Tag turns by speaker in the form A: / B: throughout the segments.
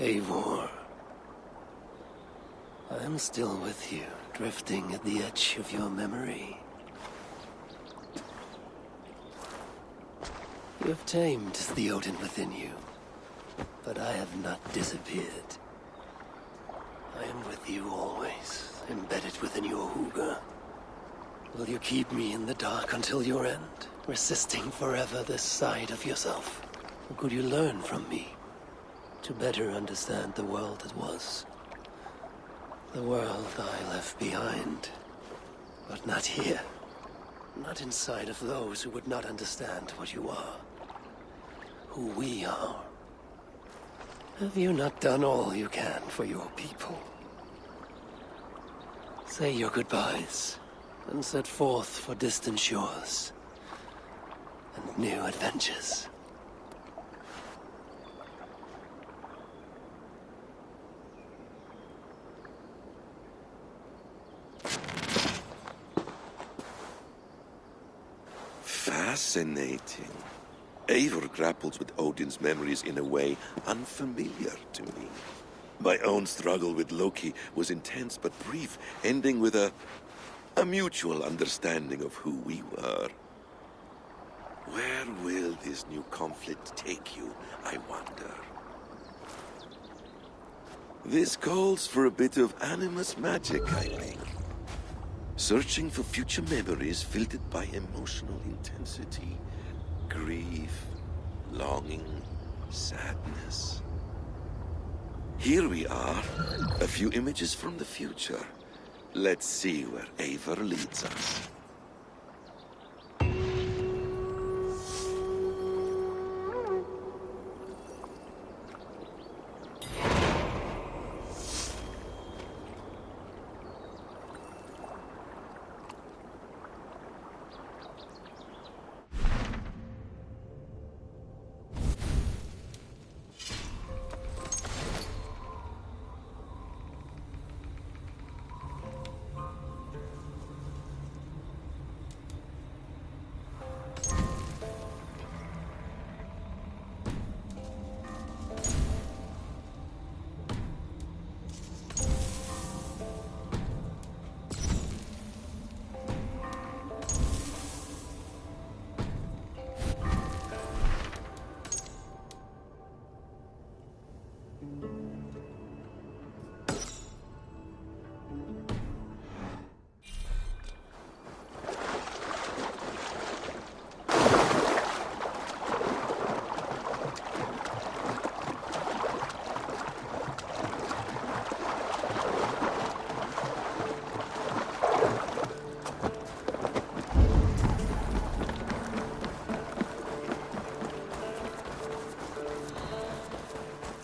A: Eivor, I am still with you, drifting at the edge of your memory. You have tamed the Odin within you, but I have not disappeared. I am with you always, embedded within your hooga. Will you keep me in the dark until your end, resisting forever this side of yourself? Or could you learn from me? To better understand the world that was. The world I left behind. But not here. Not inside of those who would not understand what you are. Who we are. Have you not done all you can for your people? Say your goodbyes, and set forth for distant shores. And new adventures.
B: Fascinating. Eivor grapples with Odin's memories in a way unfamiliar to me. My own struggle with Loki was intense but brief, ending with a mutual understanding of who we were. Where will this new conflict take you, I wonder? This calls for a bit of animus magic, I think. Searching for future memories filtered by emotional intensity, grief, longing, sadness. Here we are, a few images from the future. Let's see where Eivor leads us.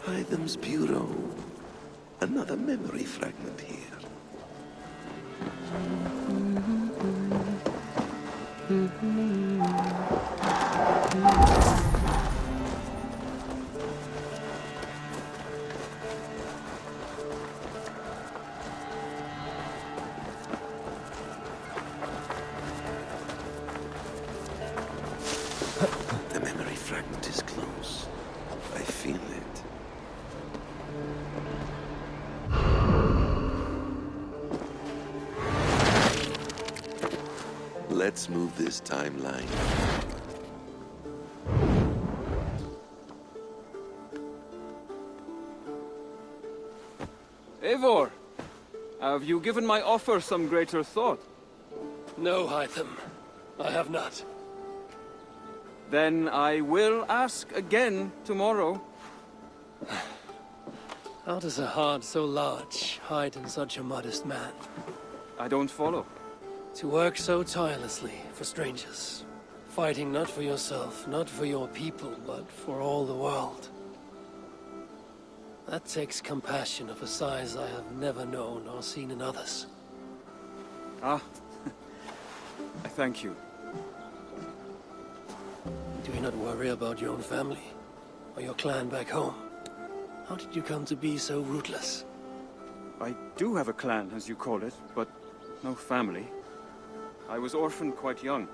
B: Adam's Bureau. Another memory fragment here. The memory fragment is close. I feel it. Let's move this timeline.
C: Eivor, have you given my offer some greater thought?
A: No, Hytham. I have not.
C: Then I will ask again tomorrow.
A: How does a heart so large hide in such a modest man?
C: I don't follow.
A: To work so tirelessly for strangers. Fighting not for yourself, not for your people, but for all the world. That takes compassion of a size I have never known or seen in others.
C: Ah, I thank you.
A: Do you not worry about your own family? Or your clan back home? How did you come to be so rootless?
C: I do have a clan, as you call it, but no family. I was orphaned quite young.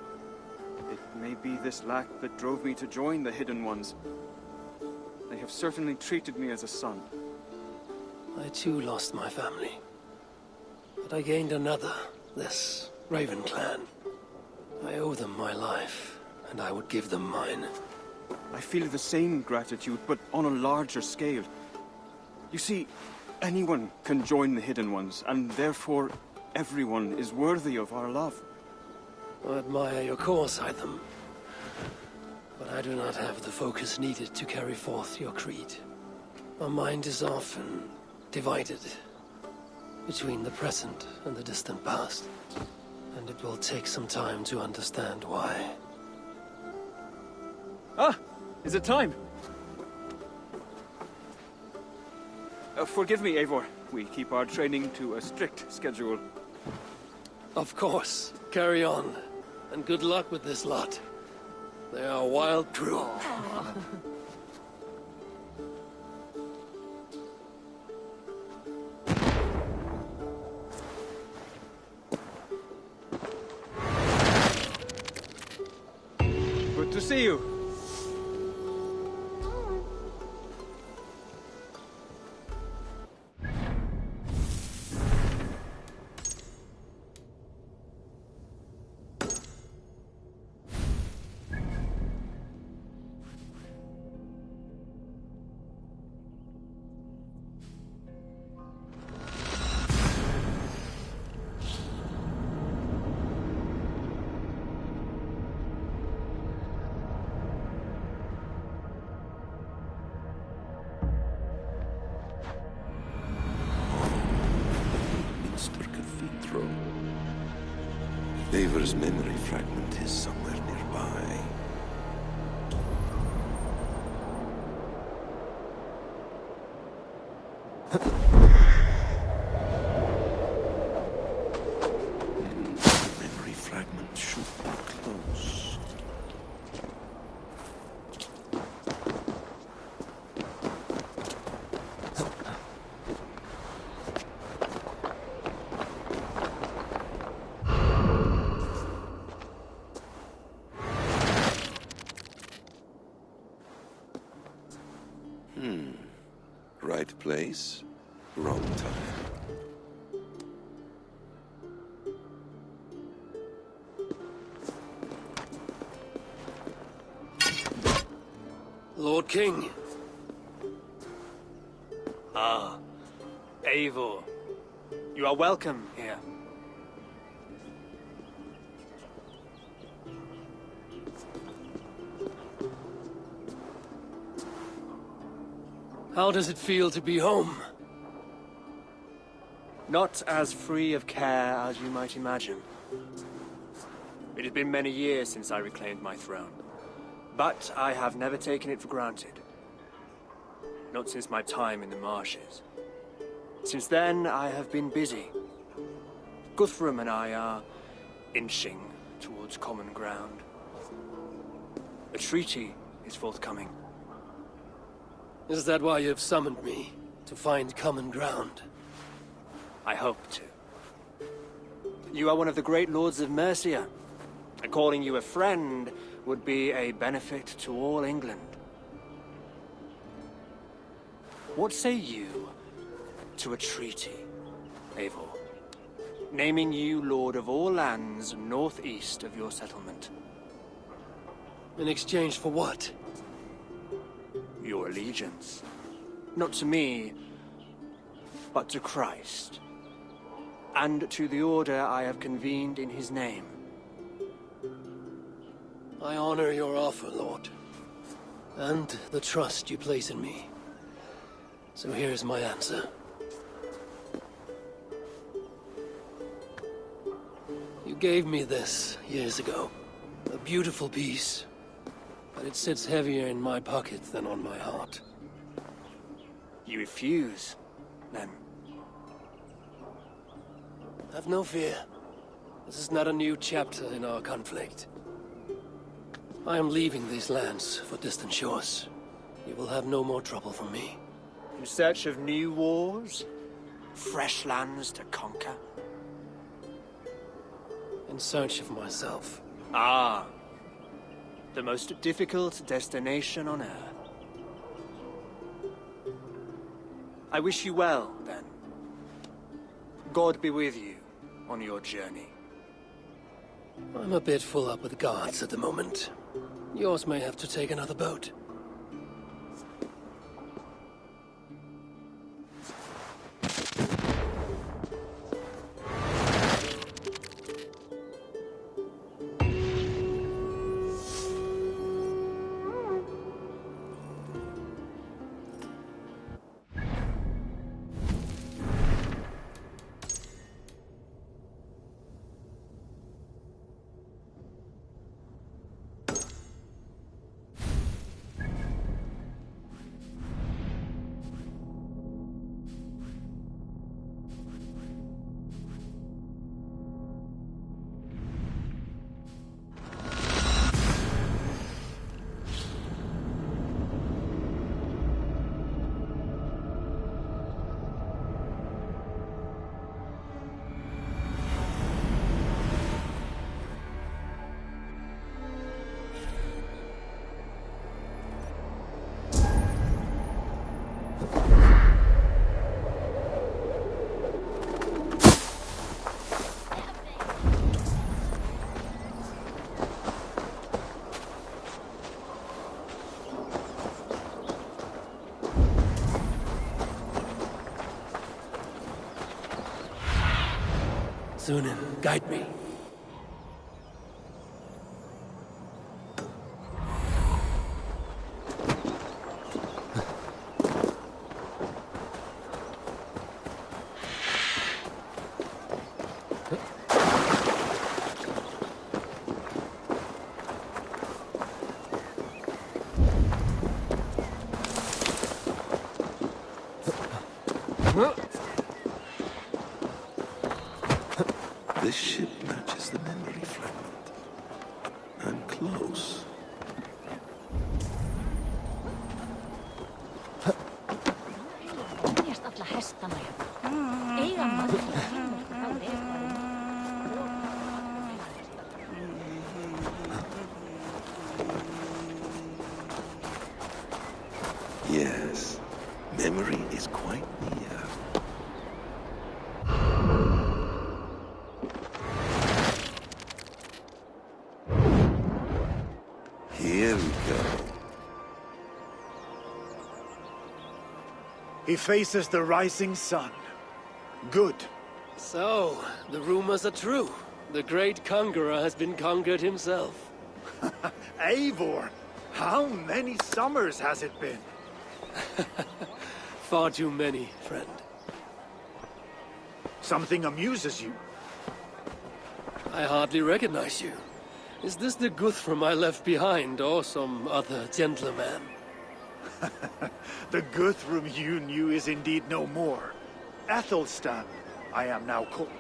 C: It may be this lack that drove me to join the Hidden Ones. They have certainly treated me as a son.
A: I too lost my family. But I gained another, this Raven clan. I owe them my life, and I would give them mine.
C: I feel the same gratitude, but on a larger scale. You see, anyone can join the Hidden Ones, and therefore everyone is worthy of our love.
A: I admire your cause, Hytham. But I do not have the focus needed to carry forth your creed. My mind is often divided between the present and the distant past. And it will take some time to understand why.
C: Ah! Is it time? Forgive me, Eivor. We keep our training to a strict schedule.
A: Of course. Carry on. And good luck with this lot. They are a wild crew.
C: Good to see you.
B: Eivor's memory fragment is somewhere nearby. The memory fragment should be close. Right place, wrong time.
A: Lord King. Ah, Eivor. You are welcome here. How does it feel to be home?
D: Not as free of care as you might imagine. It has been many years since I reclaimed my throne, but I have never taken it for granted. Not since my time in the marshes. Since then, I have been busy. Guthrum and I are inching towards common ground. A treaty is forthcoming.
A: Is that why you have summoned me? To find common ground?
D: I hope to. You are one of the great lords of Mercia, and calling you a friend would be a benefit to all England. What say you to a treaty, Eivor? naming you Lord of all lands northeast of your settlement.
A: In exchange for what?
D: Your allegiance. Not to me, but to Christ. And to the order I have convened in his name.
A: I honor your offer, Lord. And the trust you place in me. So here's my answer. You gave me this years ago. A beautiful piece. But it sits heavier in my pocket than on my heart.
D: You refuse, then?
A: Have no fear. This is not a new chapter in our conflict. I am leaving these lands for distant shores. You will have no more trouble from me.
D: In search of new wars? Fresh lands to conquer?
A: In search of myself.
D: Ah. The most difficult destination on Earth. I wish you well, then. God be with you on your journey.
A: I'm a bit full up with guards at the moment. Yours may have to take another boat. Sunan, guide me.
B: This ship matches the memory fragment. I'm close.
E: Miljast alla hästarna jag. Eiga margir heimilta þá leikmaður.
B: Yes, memory is quite near. Here we go.
F: He faces the rising sun. Good.
A: So, the rumors are true. The great conqueror has been conquered himself.
F: Eivor, how many summers has it been?
A: Far too many, friend.
F: Something amuses you.
A: I hardly recognize you. Is this the Guthrum I left behind, or some other gentleman?
F: The Guthrum you knew is indeed no more. Athelstan, I am now called.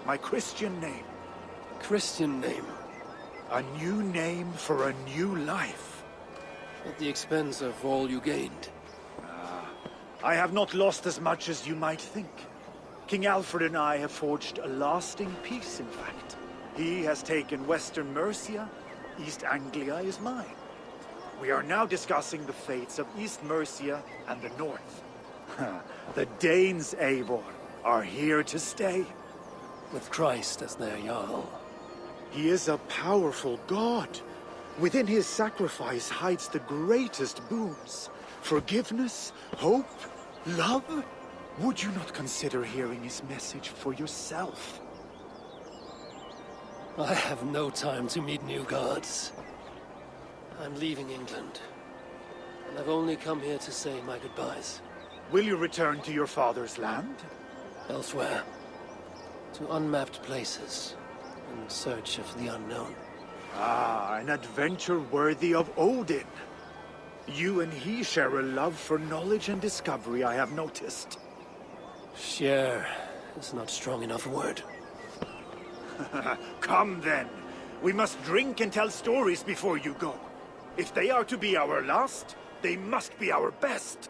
F: My Christian name.
A: Christian name,
F: A new name for a new life.
A: at the expense of all you gained.
F: I have not lost as much as you might think. King Alfred and I have forged a lasting peace, in fact. He has taken Western Mercia, East Anglia is mine. We are now discussing the fates of East Mercia and the North. The Danes, Eivor, are here to stay.
A: with Christ as their Jarl.
F: He is a powerful god. Within his sacrifice hides the greatest boons. Forgiveness, hope, love. Would you not consider hearing his message for yourself?
A: I have no time to meet new gods. I'm leaving England, and I've only come here to say my goodbyes.
F: Will you return to your father's land?
A: Elsewhere, to unmapped places, in search of the unknown.
F: Ah, an adventure worthy of Odin. You and he share a love for knowledge and discovery, I have noticed.
A: Share is not strong enough a word.
F: Come then. We must drink and tell stories before you go. If they are to be our last, they must be our best.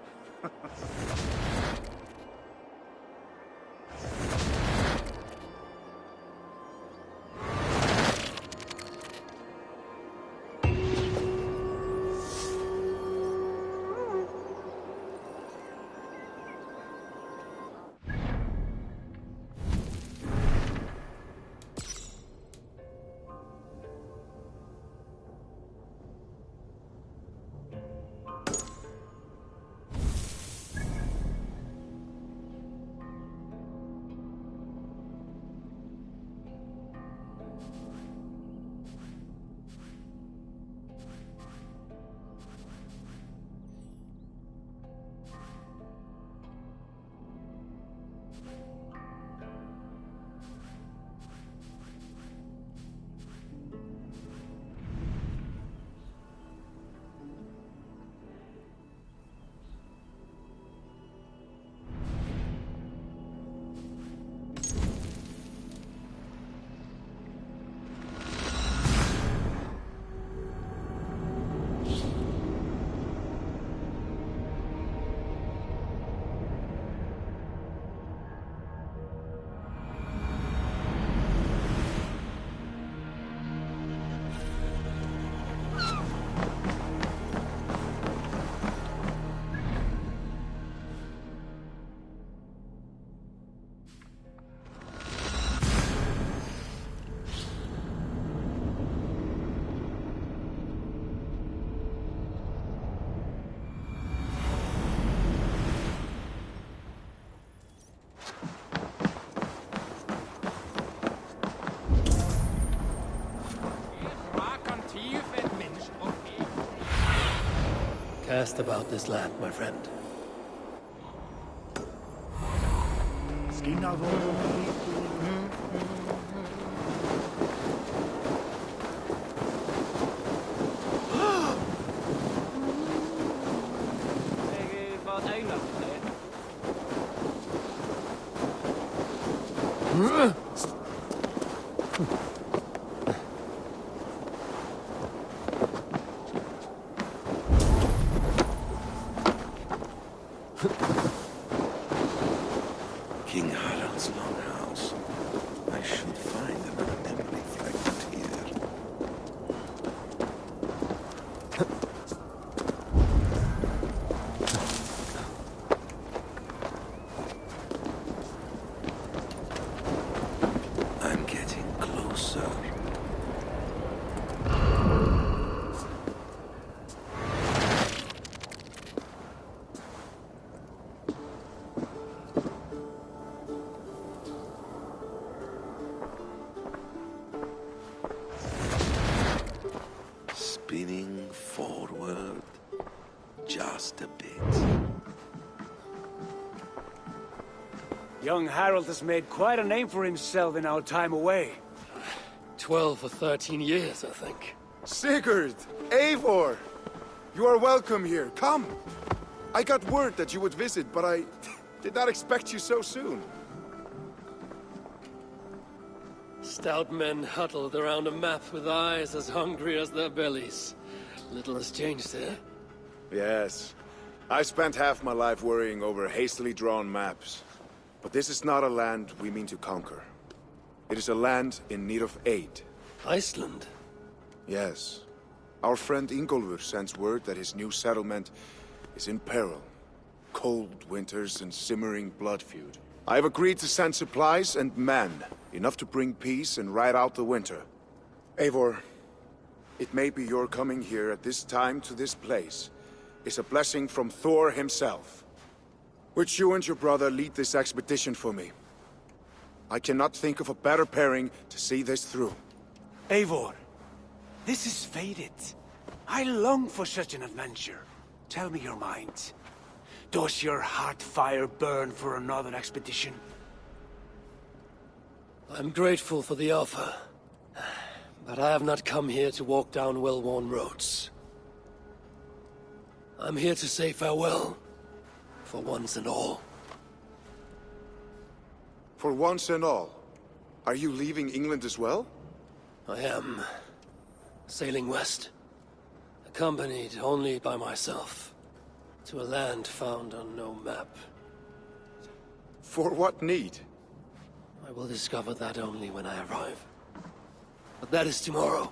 A: Cast about this land, my friend.
B: King Harald's longhouse. I should find another memory fragment here. I'm getting closer. Spinning forward just a bit.
D: Young Harold has made quite a name for himself in our time away.
A: 12 or 13 years, I think.
G: Sigurd! Eivor! You are welcome here. Come! I got word that you would visit, but I did not expect you so soon.
A: Stout men huddled around a map with eyes as hungry as their bellies. Little has changed there.
G: Yes. I spent half my life worrying over hastily drawn maps. But this is not a land we mean to conquer. It is a land in need of aid.
A: Iceland?
G: Yes. Our friend Ingólfur sends word that his new settlement is in peril. Cold winters and simmering blood feud. I have agreed to send supplies and men Enough to bring peace and ride out the winter. Eivor, it may be your coming here at this time to this place is a blessing from Thor himself. Would you and your brother lead this expedition for me? I cannot think of a better pairing to see this through.
H: Eivor, this is fated. I long for such an adventure. Tell me your mind. Does your heart fire burn for another expedition?
A: I'm grateful for the offer, but I have not come here to walk down well-worn roads. I'm here to say farewell, for once and all.
G: For once and all, are you leaving England as well?
A: I am sailing west, accompanied only by myself, to a land found on no map.
G: For what need?
A: I will discover that only when I arrive. But that is tomorrow.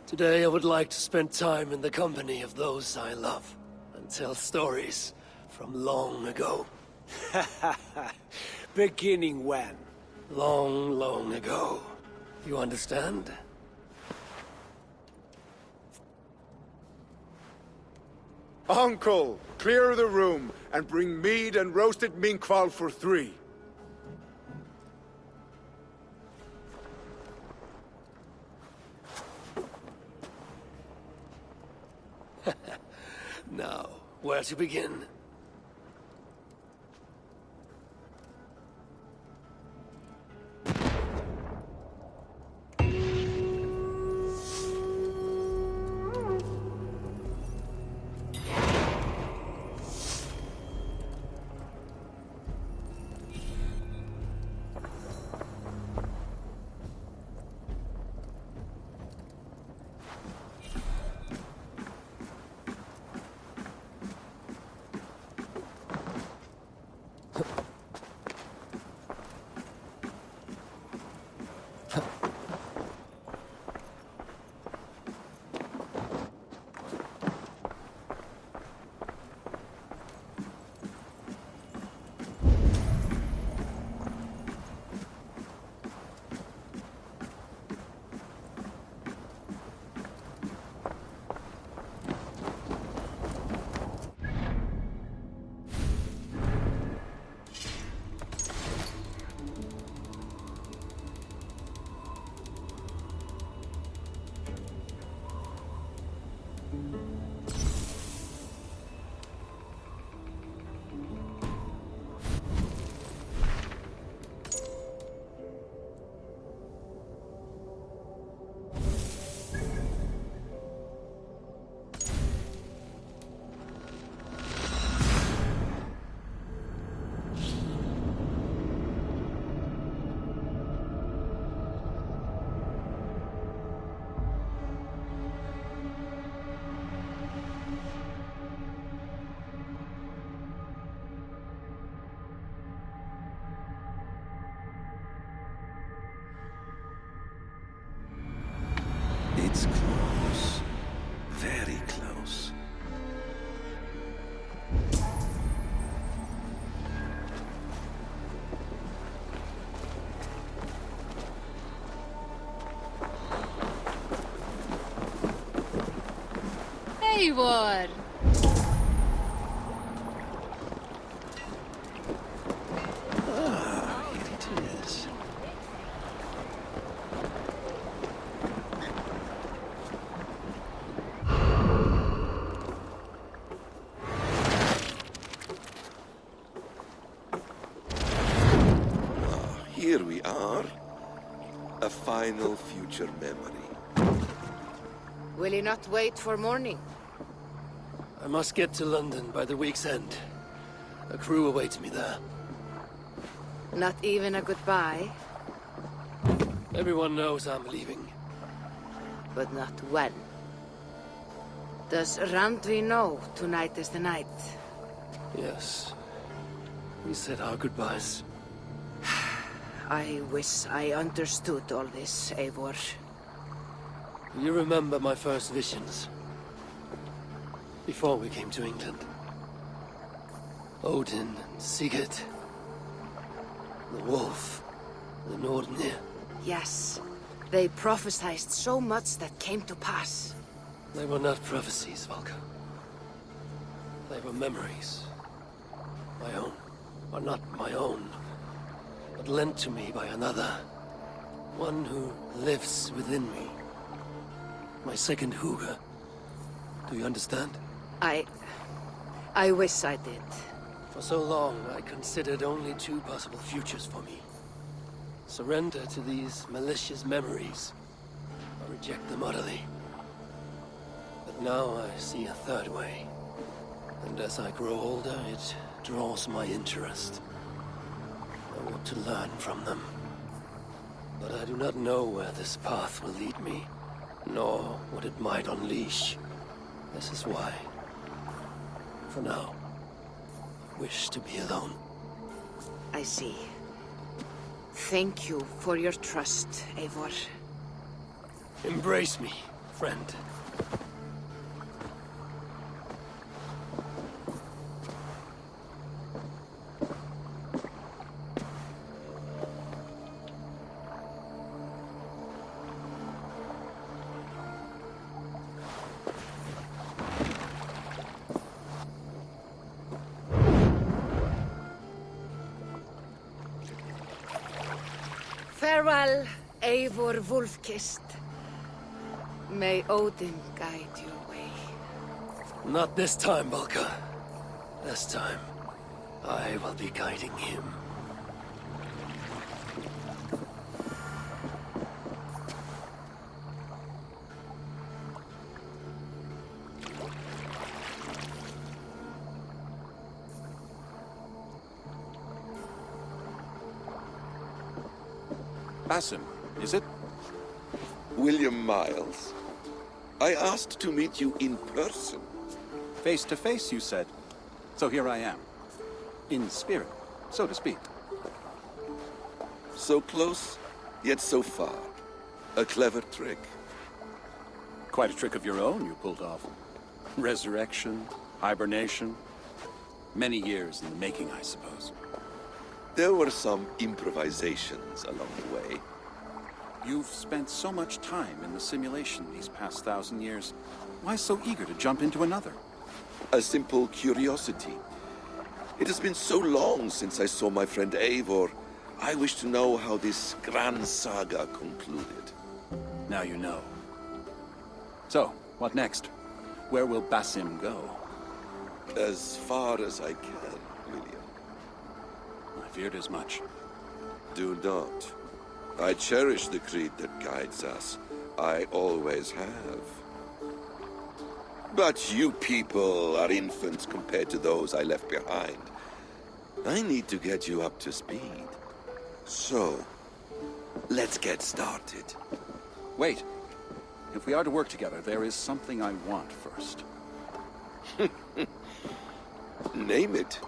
A: Today I would like to spend time in the company of those I love, and tell stories from long ago.
H: Beginning when?
A: Long, long ago. You understand?
G: Uncle, clear the room and bring mead and roasted minkval for 3.
A: Now, where to begin?
B: It's close. Very close.
E: Eivor!
A: Here it is.
B: Here we are. A final future memory.
I: Will you not wait for morning?
A: I must get to London by the week's end. A crew awaits me there.
I: Not even a goodbye,
A: Everyone knows I'm leaving.
I: but not when. Does Randvi know tonight is the night?
A: Yes. We said our goodbyes.
I: I wish I understood all this, Eivor.
A: You remember my first visions? Before we came to England. Odin and Sigurd. The wolf. The Nordnir.
I: Yes. They prophesied so much that came to pass.
A: They were not prophecies, Valka. They were memories. My own. Or not my own, but lent to me by another. One who lives within me. My second Hooga. Do you understand?
I: I wish I did.
A: For so long, I considered only two possible futures for me. Surrender to these malicious memories, or reject them utterly. But now I see a third way. And as I grow older, it draws my interest. I want to learn from them. But I do not know where this path will lead me, nor what it might unleash. This is why, for now, I wish to be alone.
I: I see. Thank you for your trust, Eivor.
A: Embrace me, friend.
I: Farewell, Eivor Wolf-Kissed. May Odin guide your way.
A: Not this time, Valka. This time, I will be guiding him.
J: Basim, is it?
B: William Miles. I asked to meet you in person.
J: Face to face, you said. So here I am. In spirit, so to speak.
B: So close, yet so far. A clever trick.
J: Quite a trick of your own you pulled off. Resurrection, hibernation. Many years in the making, I suppose.
B: There were some improvisations along the way.
J: You've spent so much time in the simulation these past 1,000 years. Why so eager to jump into another?
B: A simple curiosity. It has been so long since I saw my friend Eivor. I wish to know how this grand saga concluded.
J: Now you know. So, what next? Where will Basim go?
B: As far as I can, William.
J: I feared as much.
B: Do not. I cherish the creed that guides us. I always have. But you people are infants compared to those I left behind. I need to get you up to speed. So, let's get started.
J: Wait. If we are to work together, there is something I want first.
B: Name it.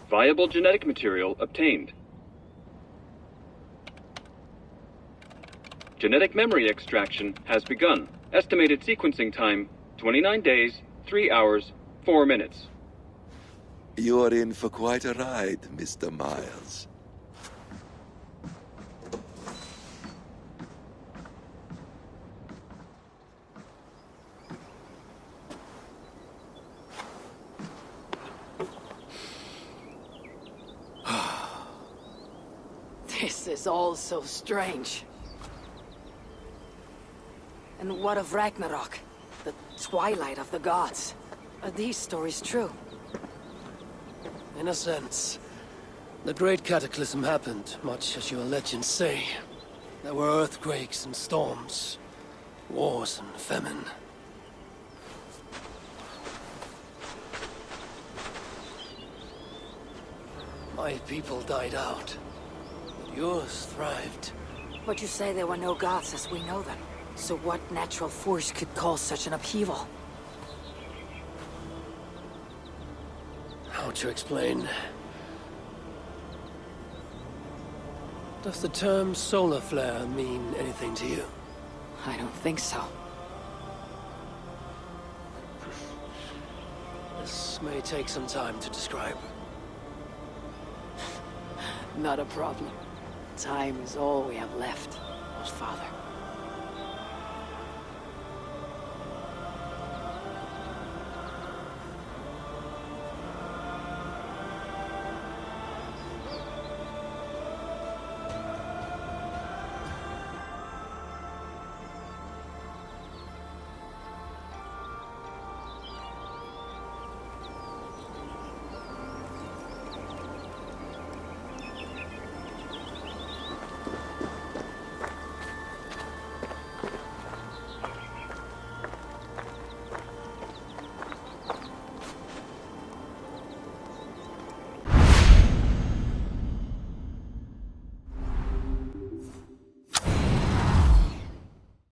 C: Viable genetic material obtained. Genetic memory extraction has begun. Estimated sequencing time, 29 days, 3 hours, 4 minutes.
B: You are in for quite a ride, Mr. Miles.
I: This is all so strange. And what of Ragnarok? The twilight of the gods? Are these stories true?
A: In a sense. The Great Cataclysm happened, much as your legends say. There were earthquakes and storms, wars and famine. My people died out, but yours thrived.
E: But you say there were no gods as we know them. So what natural force could cause such an upheaval?
A: How to explain? Does the term solar flare mean anything to you?
E: I don't think so.
A: This may take some time to describe.
E: Not a problem. Time is all we have left, Father.